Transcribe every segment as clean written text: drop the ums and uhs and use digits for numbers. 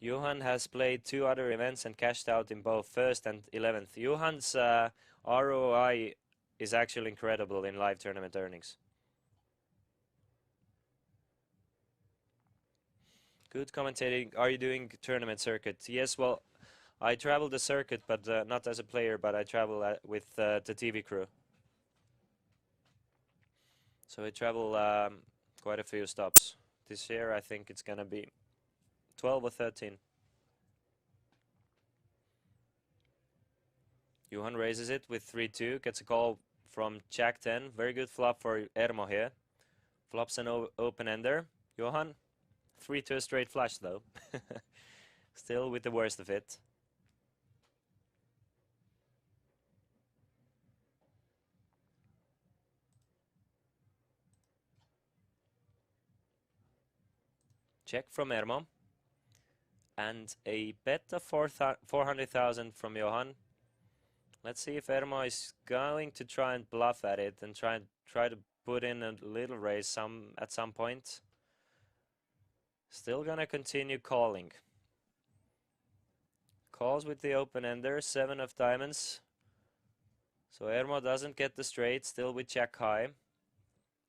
Johan has played 2 other events and cashed out in both first and 11th. Johan's ROI is actually incredible in live tournament earnings. Good commentating. Are you doing tournament circuit? Yes, well, I travel the circuit, but not as a player, but I travel with the TV crew. So I travel quite a few stops. This year I think it's gonna be 12 or 13. Johan raises it with 3-2, gets a call from Jack 10. Very good flop for Ermo here. Flops an open ender. Johan, 3-2 straight flush though. Still with the worst of it. Check from Ermo. And a bet of 400,000 from Johan. Let's see if Ermo is going to try and bluff at it and try to put in a little raise at some point. Still gonna continue calling. Calls with the open ender, 7 of diamonds. So Ermo doesn't get the straight, still with jack high.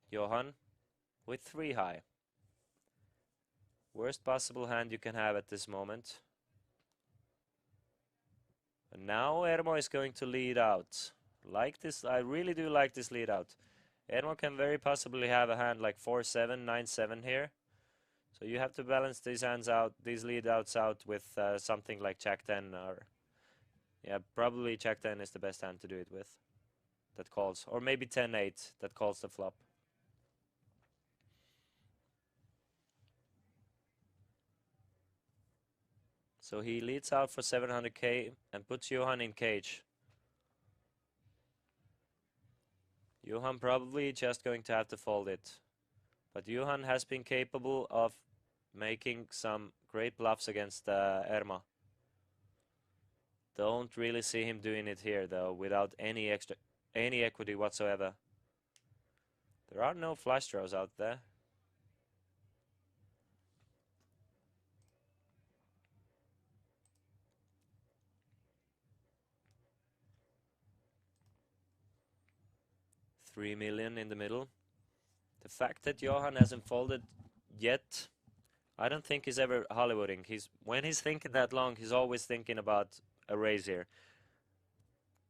Johan with 3 high. Worst possible hand you can have at this moment. And now Ermo is going to lead out. Like this, I really do like this lead out. Ermo can very possibly have a hand like 4-7, 9-7 here. So you have to balance these hands out, these lead outs out with something like jack 10 or... Yeah, probably jack 10 is the best hand to do it with. That calls. Or maybe 10-8 that calls the flop. So he leads out for 700k and puts Johan in cage. Johan probably just going to have to fold it. But Johan has been capable of making some great bluffs against Ermo. Don't really see him doing it here though, without any equity whatsoever. There are no flush draws out there. $3 million in the middle. The fact that Johan hasn't folded yet, I don't think he's ever Hollywooding. When he's thinking that long, he's always thinking about a raise here.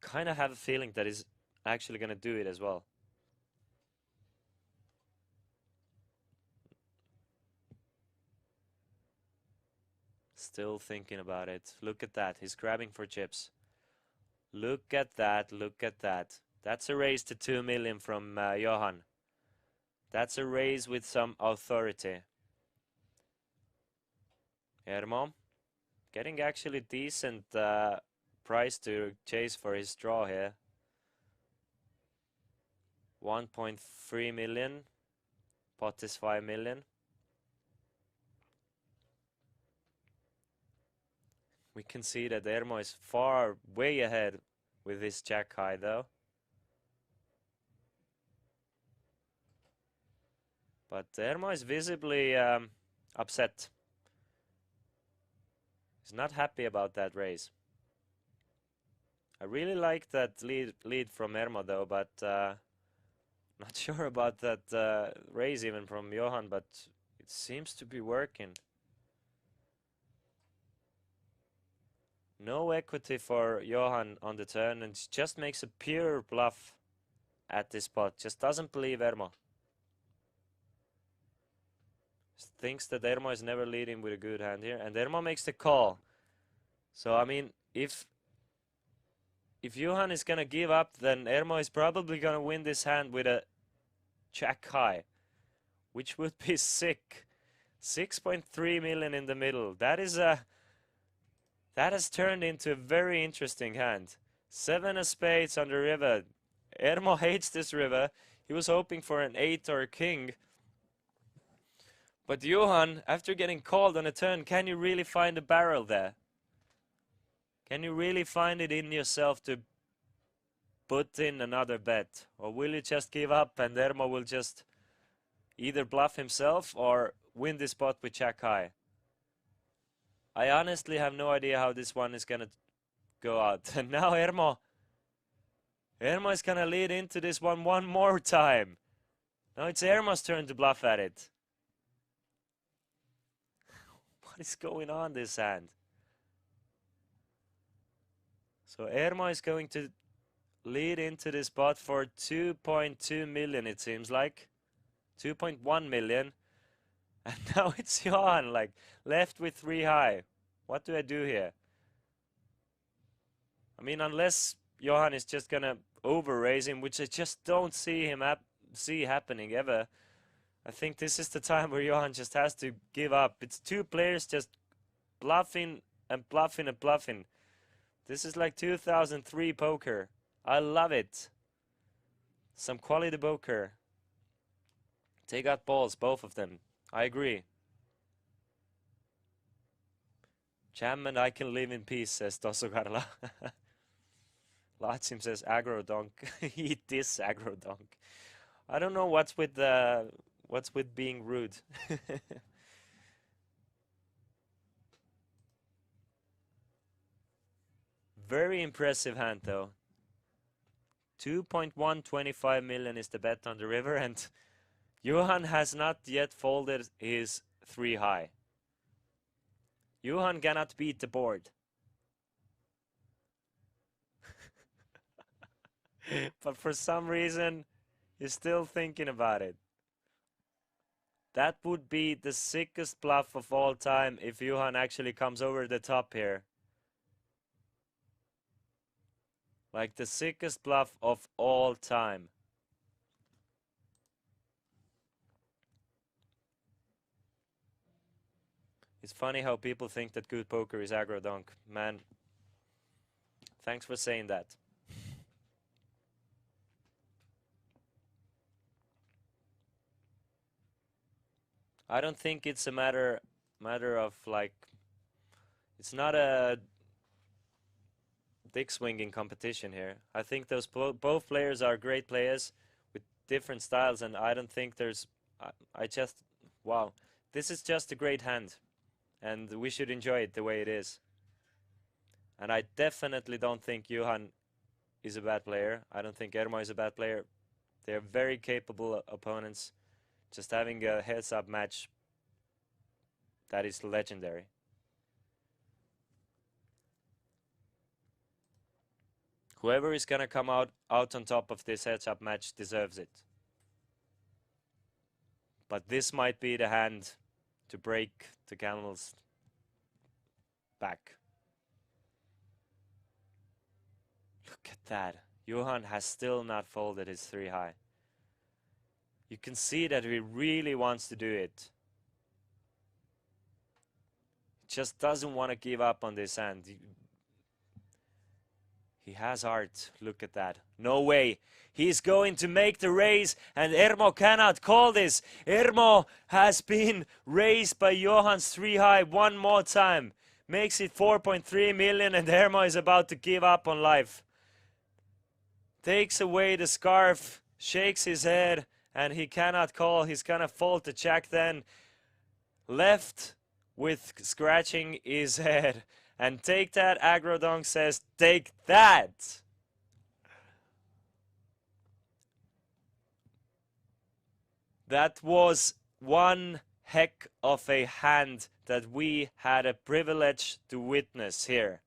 Kind of have a feeling that he's actually going to do it as well. Still thinking about it. Look at that. He's grabbing for chips. Look at that. Look at that. That's a raise to 2 million from Johan. That's a raise with some authority. Ermo getting actually decent price to chase for his draw here. 1.3 million. Pot is 5 million. We can see that Ermo is far, way ahead with this jack high though. But Ermo is visibly upset. He's not happy about that raise. I really like that lead from Ermo though, but not sure about that raise even from Johan, but it seems to be working. No equity for Johan on the turn and just makes a pure bluff at this spot. Just doesn't believe Ermo. Thinks that Ermo is never leading with a good hand here, and Ermo makes the call. So I mean, if Johan is gonna give up, then Ermo is probably gonna win this hand with a jack high, which would be sick. 6.3 million in the middle. That has turned into a very interesting hand. 7 of spades on the river. Ermo hates this river. He was hoping for an 8 or a king. But Johan, after getting called on a turn, can you really find a barrel there? Can you really find it in yourself to put in another bet? Or will you just give up and Ermo will just either bluff himself or win this spot with jack high? I honestly have no idea how this one is gonna go out. And now Ermo is gonna lead into this one more time. Now it's Ermo's turn to bluff at it. What is going on this hand? So Ermo is going to lead into this spot for 2.2 million, it seems like. 2.1 million. And now it's Johan, like, left with 3 high. What do I do here? I mean, unless Johan is just gonna over-raise him, which I just don't see him happening ever. I think this is the time where Johan just has to give up. It's 2 players just bluffing and bluffing and bluffing. This is like 2003 poker. I love it. Some quality poker. They got balls, both of them. I agree. Jam and I can live in peace, says Tosso Carla. Latsim says aggro donk. Eat this aggro donk. I don't know what's with being rude. Very impressive hand though. 2.125 million is the bet on the river, and Johan has not yet folded his 3 high. Johan cannot beat the board. But for some reason, he's still thinking about it. That would be the sickest bluff of all time if Johan actually comes over the top here. Like the sickest bluff of all time. It's funny how people think that good poker is aggro donk. Man, thanks for saying that. I don't think it's a matter of like, it's not a dick swinging competition here. I think those both players are great players with different styles, and I don't think there's, wow, this is just a great hand, and we should enjoy it the way it is. And I definitely don't think Johan is a bad player. I don't think Ermo is a bad player. They're very capable opponents. Just having a heads-up match, that is legendary. Whoever is gonna come out on top of this heads-up match deserves it. But this might be the hand to break the camel's back. Look at that. Johan has still not folded his 3 high. You can see that he really wants to do it. He just doesn't want to give up on this hand. He has heart. Look at that. No way. He's going to make the raise, and Ermo cannot call this. Ermo has been raised by Johan's 3 high one more time. Makes it 4.3 million, and Ermo is about to give up on life. Takes away the scarf, shakes his head, and he cannot call. He's gonna fold the jack then. Left with scratching his head. And take that, Agrodonk says, take that! That was one heck of a hand that we had a privilege to witness here.